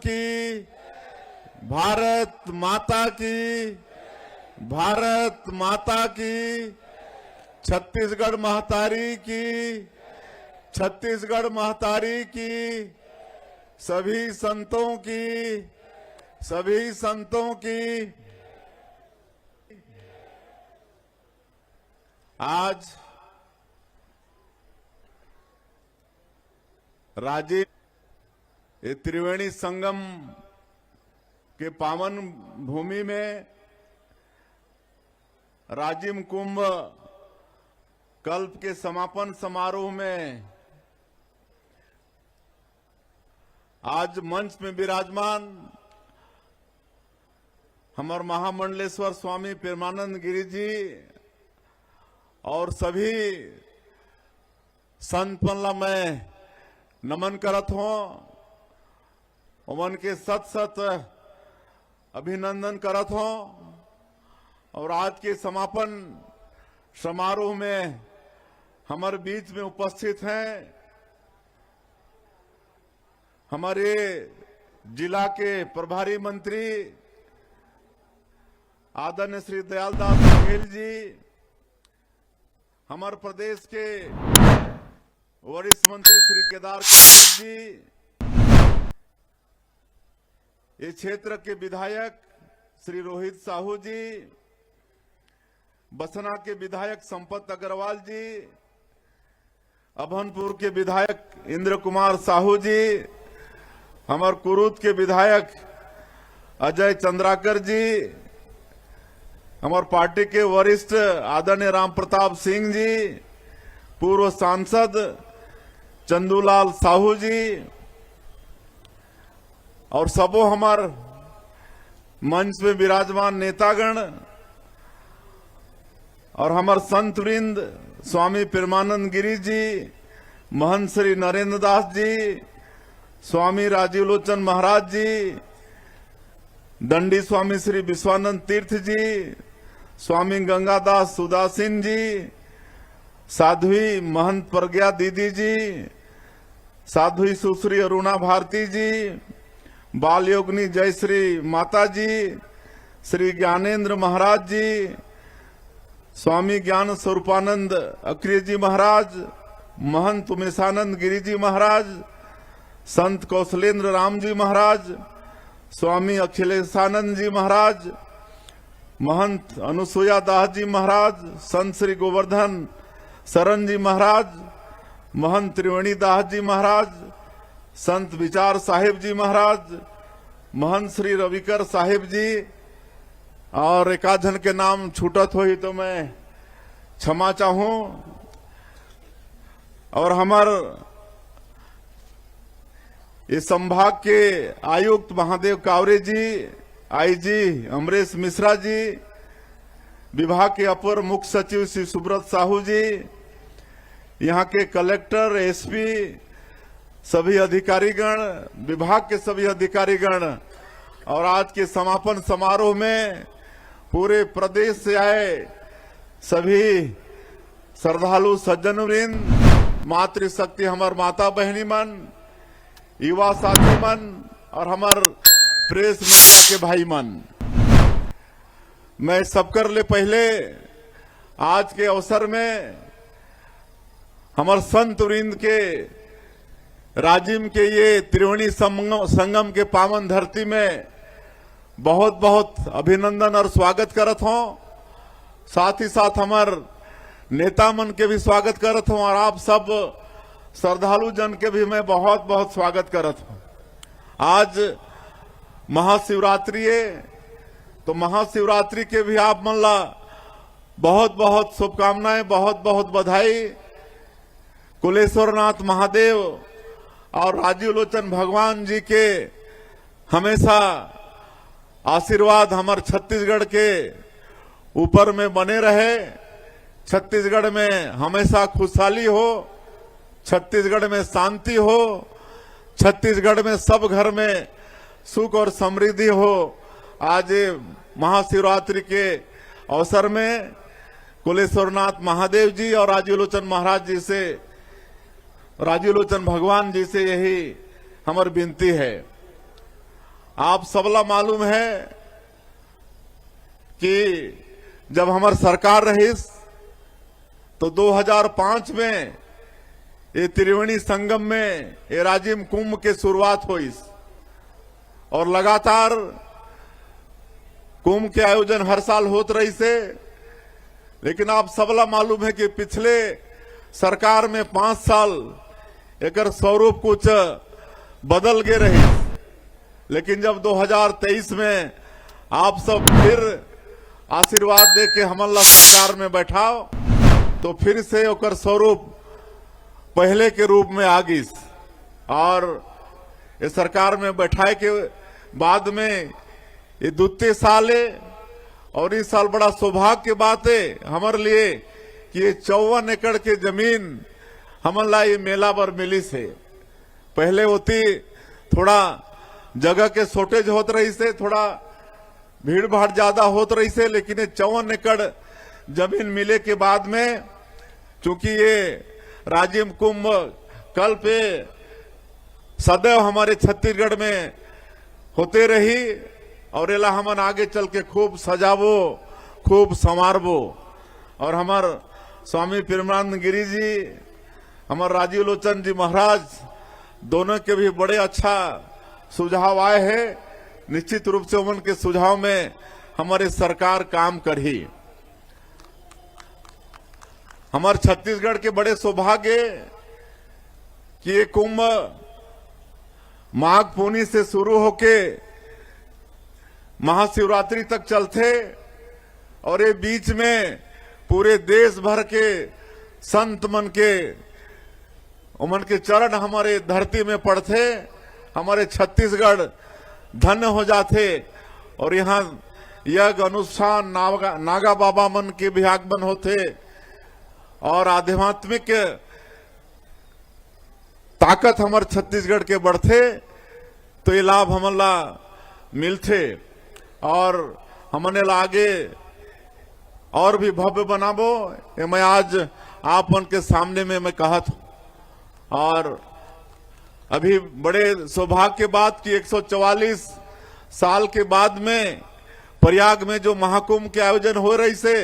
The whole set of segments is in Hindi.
की, भारत माता की, भारत माता की, छत्तीसगढ़ महतारी की, छत्तीसगढ़ महतारी की, सभी संतों की, सभी संतों की। आज राजीव ये त्रिवेणी संगम के पावन भूमि में राजिम कुंभ कल्प के समापन समारोह में आज मंच में विराजमान हमारे महामंडलेश्वर स्वामी प्रेमानंद गिरी जी और सभी संत पल्ला में नमन करत हो, उमन के सत सत अभिनंदन करत हो। और आज के समापन समारोह में हमारे बीच में उपस्थित हैं हमारे जिला के प्रभारी मंत्री आदरणीय श्री दयालदास बघेल जी, हमारे प्रदेश के वरिष्ठ मंत्री श्री केदार कौशिक जी, ये क्षेत्र के विधायक श्री रोहित साहू जी, बसना के विधायक संपत अग्रवाल जी, अभनपुर के विधायक इंद्र कुमार साहू जी, हमारे कुरुत के विधायक अजय चंद्राकर जी, हमारे पार्टी के वरिष्ठ आदरणीय राम प्रताप सिंह जी, पूर्व सांसद चंदूलाल साहू जी और सबो हमार मंच में विराजमान नेतागण और हमार संत वृंद स्वामी प्रेमानंद गिरी जी, महंत श्री नरेंद्र दास जी, स्वामी राजीव लोचन महाराज जी, दंडी स्वामी श्री विश्वानंद तीर्थ जी, स्वामी गंगादास सुदासीन जी, साध्वी महंत प्रज्ञा दीदी जी, साध्वी सुश्री अरुणा भारती जी, बाल योगिनी जयश्री माता जी, श्री ज्ञानेन्द्र महाराज जी, स्वामी ज्ञान स्वरूपानंद अक्रिय जी महाराज, महंत उमेशानंद गिरी जी महाराज, संत कौशलेंद्र राम जी महाराज, स्वामी अखिलेशानंद जी महाराज, महंत अनुसुया दास जी महाराज, संत श्री गोवर्धन शरण जी महाराज, महंत त्रिवेणी दास जी महाराज, संत विचार साहिब जी महाराज, महंत श्री रविकर साहिब जी और एकाध जन के नाम छूटत हो तो मैं क्षमा चाहूं। और हमार इस संभाग के आयुक्त महादेव कावरे जी, आईजी अमरेश मिश्रा जी, विभाग के अपर मुख्य सचिव श्री सुब्रत साहू जी, यहाँ के कलेक्टर, एसपी, सभी अधिकारीगण, विभाग के सभी अधिकारीगण और आज के समापन समारोह में पूरे प्रदेश से आए सभी श्रद्धालु सज्जन वृंद, मातृशक्ति हमार माता बहनी मन, युवा साथी मन और हमार प्रेस मीडिया के भाई मन, मैं सबकर ले पहले आज के अवसर में हमार संत वृंद के राजिम के ये त्रिवेणी संगम के पावन धरती में बहुत बहुत अभिनंदन और स्वागत करत हूं। साथ ही साथ हमार नेता मन के भी स्वागत करत हूं और आप सब श्रद्धालु जन के भी मैं बहुत बहुत स्वागत करत हूं। आज महाशिवरात्रि है तो महाशिवरात्रि के भी आप मन ला बहुत बहुत शुभकामनाएं, बहुत बहुत बधाई। कुलेश्वरनाथ महादेव और राजीव लोचन भगवान जी के हमेशा आशीर्वाद हमारे छत्तीसगढ़ के ऊपर में बने रहे। छत्तीसगढ़ में हमेशा खुशहाली हो, छत्तीसगढ़ में शांति हो, छत्तीसगढ़ में सब घर में सुख और समृद्धि हो। आज महाशिवरात्रि के अवसर में कुलेश्वरनाथ महादेव जी और राजीव लोचन महाराज जी से, राजीव लोचन भगवान जी से यही हमारी विनती है। आप सबला मालूम है कि जब हमारी सरकार रही तो 2005 में ये त्रिवेणी संगम में ये राजिम कुंभ के शुरुआत हुई और लगातार कुंभ के आयोजन हर साल होत रही से। लेकिन आप सबला मालूम है कि पिछले सरकार में 5 साल एकर स्वरूप कुछ बदल गए रही। लेकिन जब 2023 में आप सब फिर आशीर्वाद दे के हमला सरकार में बैठाओ तो फिर से ओकर स्वरूप पहले के रूप में आ गई और ये सरकार में बैठाए के बाद में ये द्वितीय साल है। और इस साल बड़ा सौभाग्य की बात है हमारे लिए कि ये 54 एकड़ के जमीन हमला ये मेला पर मिली से। पहले होती थोड़ा जगह के शॉर्टेज होत रही से, थोड़ा भीड़ भाड़ ज्यादा होत रही से, लेकिन ये 54 एकड़ जमीन मिले के बाद में चूंकि ये राजिम कुंभ कल पे सदैव हमारे छत्तीसगढ़ में होते रही और एला हमन आगे चल के खूब सजावो, खूब संवारबो। और हमार स्वामी प्रेमानंद गिरी जी, हमार राजीव लोचन जी महाराज, दोनों के भी बड़े अच्छा सुझाव आए हैं। निश्चित रूप से उनके सुझाव में हमारी सरकार काम करी। हमारे छत्तीसगढ़ के बड़े सौभाग्य कि ये कुंभ माघ पूर्णिमा से शुरू होके महाशिवरात्रि तक चलते और ये बीच में पूरे देश भर के संत मन के उमन के चरण हमारे धरती में पड़ते, हमारे छत्तीसगढ़ धन्य हो जाते। और यहाँ यज्ञ अनुष्ठान नागा बाबा मन के भी आगमन होते और आध्यात्मिक ताकत हमारे छत्तीसगढ़ के बढ़ते तो ये लाभ हमला मिलते और हमने आगे और भी भव्य बनाबो। ये मैं आज आप उनके सामने में मैं कहत हूं। और अभी बड़े सौभाग्य की बात कि 144 साल के बाद में प्रयाग में जो महाकुंभ के आयोजन हो रही से,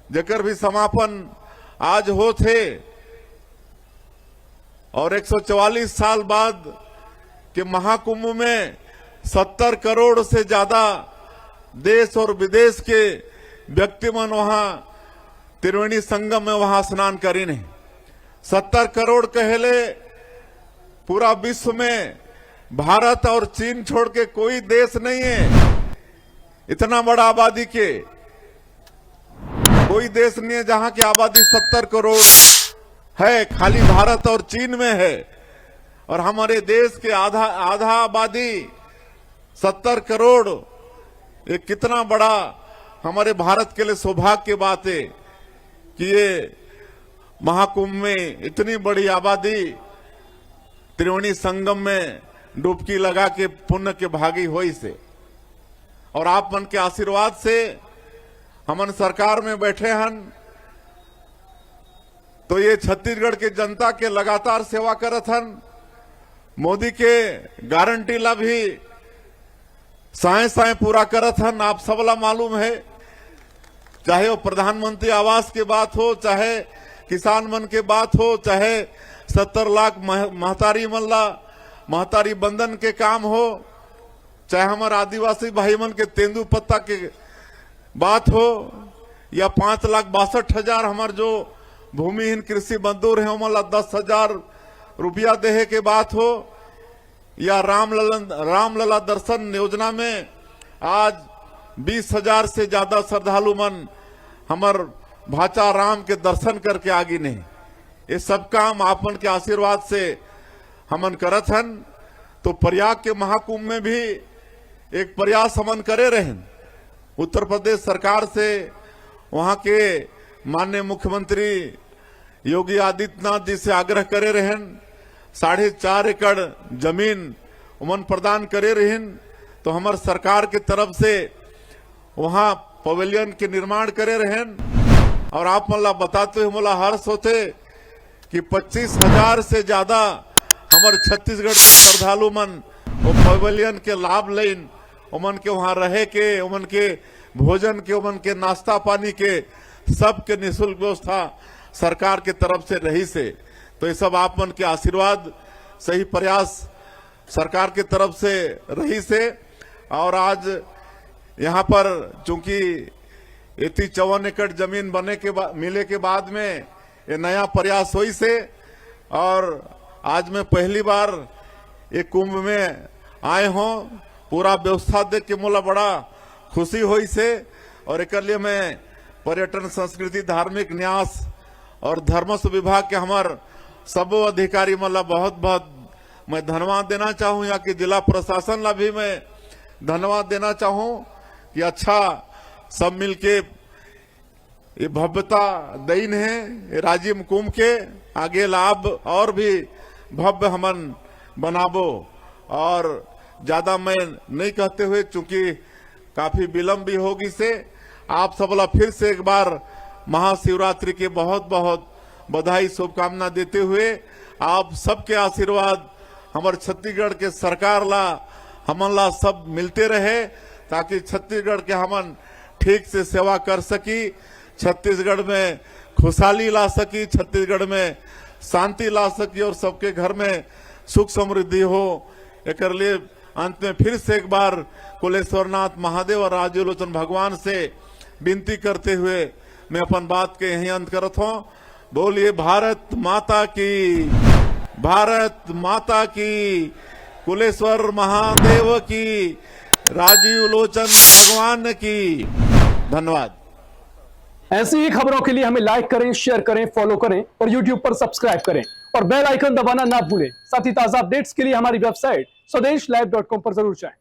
जेकर भी समापन आज हो थे और 144 साल बाद के महाकुंभ में 70 करोड़ से ज्यादा देश और विदेश के व्यक्ति मन वहां त्रिवेणी संगम में वहां स्नान करी नहीं। 70 करोड़ कहले पूरा विश्व में भारत और चीन छोड़ के कोई देश नहीं है। इतना बड़ा आबादी के कोई देश नहीं है जहां की आबादी 70 करोड़ है, खाली भारत और चीन में है। और हमारे देश के आधा आबादी 70 करोड़, ये कितना बड़ा हमारे भारत के लिए सौभाग्य की बात है कि ये महाकुंभ में इतनी बड़ी आबादी त्रिवेणी संगम में डुबकी लगा के पुण्य के भागी होई से। और आप मन के आशीर्वाद से हमन सरकार में बैठे हन तो ये छत्तीसगढ़ के जनता के लगातार सेवा करत हन। मोदी के गारंटी ला भी साए पूरा करत हन। आप सबला मालूम है, चाहे वो प्रधानमंत्री आवास की बात हो, चाहे किसान मन के बात हो, चाहे 70 लाख महतारी मल्ला महतारी बंधन के काम हो, चाहे हमारे आदिवासी भाई मन के तेंदू पत्ता के बात हो, या 5,62,000 हमारे जो भूमिहीन कृषि मजदूर है उमला 10,000 रुपया देहे के बात हो, या रामलला दर्शन योजना में आज 20,000 से ज्यादा श्रद्धालु मन हमार भाचा राम के दर्शन करके आगे नहीं। ये सब काम आपन के आशीर्वाद से हमन करत हन। तो प्रयाग के महाकुंभ में भी एक प्रयास हमन करे रहें। उत्तर प्रदेश सरकार से वहां के माननीय मुख्यमंत्री योगी आदित्यनाथ जी से आग्रह करे रहें, 4.5 एकड़ जमीन उमन प्रदान करे रहें। तो हमार सरकार के तरफ से वहां पवेलियन के निर्माण करे रहें। और आप मला बताते हुए मला हर्ष होते कि 25,000 से ज्यादा हमारे छत्तीसगढ़ के श्रद्धालु मन वो पवेलियन के लाभ लेन, उमन के वहां रहे के, उमन के भोजन के, उमन के नाश्ता पानी के, सब के निःशुल्क व्यवस्था सरकार के तरफ से रही से। तो ये सब आप मन के आशीर्वाद, सही प्रयास सरकार की तरफ से रही से। और आज यहाँ पर चूंकि 54 एकड़ जमीन बने के मिले के बाद में ये नया प्रयास हुई से, और आज मैं पहली बार ये कुंभ में आए हों, पूरा व्यवस्था देख के मोला बड़ा खुशी हुई से। और एक लिए मैं पर्यटन संस्कृति धार्मिक न्यास और धर्मस्व विभाग के हमार सब अधिकारी मतलब बहुत बहुत मैं धन्यवाद देना चाहूँ। यहाँ की जिला प्रशासन ला भी मैं धन्यवाद देना चाहूँ कि अच्छा सब मिलके ये भव्यता देन है ये राजिम कुंभ के आगे लाभ और भी भव्य हमन बनाबो। और ज्यादा मैं नहीं कहते हुए, चूंकि काफी विलंब भी होगी से, आप सबला फिर से एक बार महाशिवरात्रि के बहुत बहुत बधाई शुभकामना देते हुए, आप सबके आशीर्वाद हमारे छत्तीसगढ़ के सरकार ला हमन ला सब मिलते रहे, ताकि छत्तीसगढ़ के हमन ठीक से सेवा कर सकी, छत्तीसगढ़ में खुशहाली ला सकी, छत्तीसगढ़ में शांति ला सकी और सबके घर में सुख समृद्धि हो। एक लिए अंत में फिर से एक बार कुलेश्वरनाथ महादेव और राजलोचन भगवान से विनती करते हुए मैं अपन बात के यही अंत करत हूँ। बोलिए भारत माता की, भारत माता की, कुलेश्वर महादेव की, राजीव लोचन भगवान की। धन्यवाद। ऐसी ही खबरों के लिए हमें लाइक करें, शेयर करें, फॉलो करें और यूट्यूब पर सब्सक्राइब करें और बेल आइकन दबाना ना भूलें। साथ ही ताजा अपडेट्स के लिए हमारी वेबसाइट स्वदेशलाइव.com पर जरूर जाएं।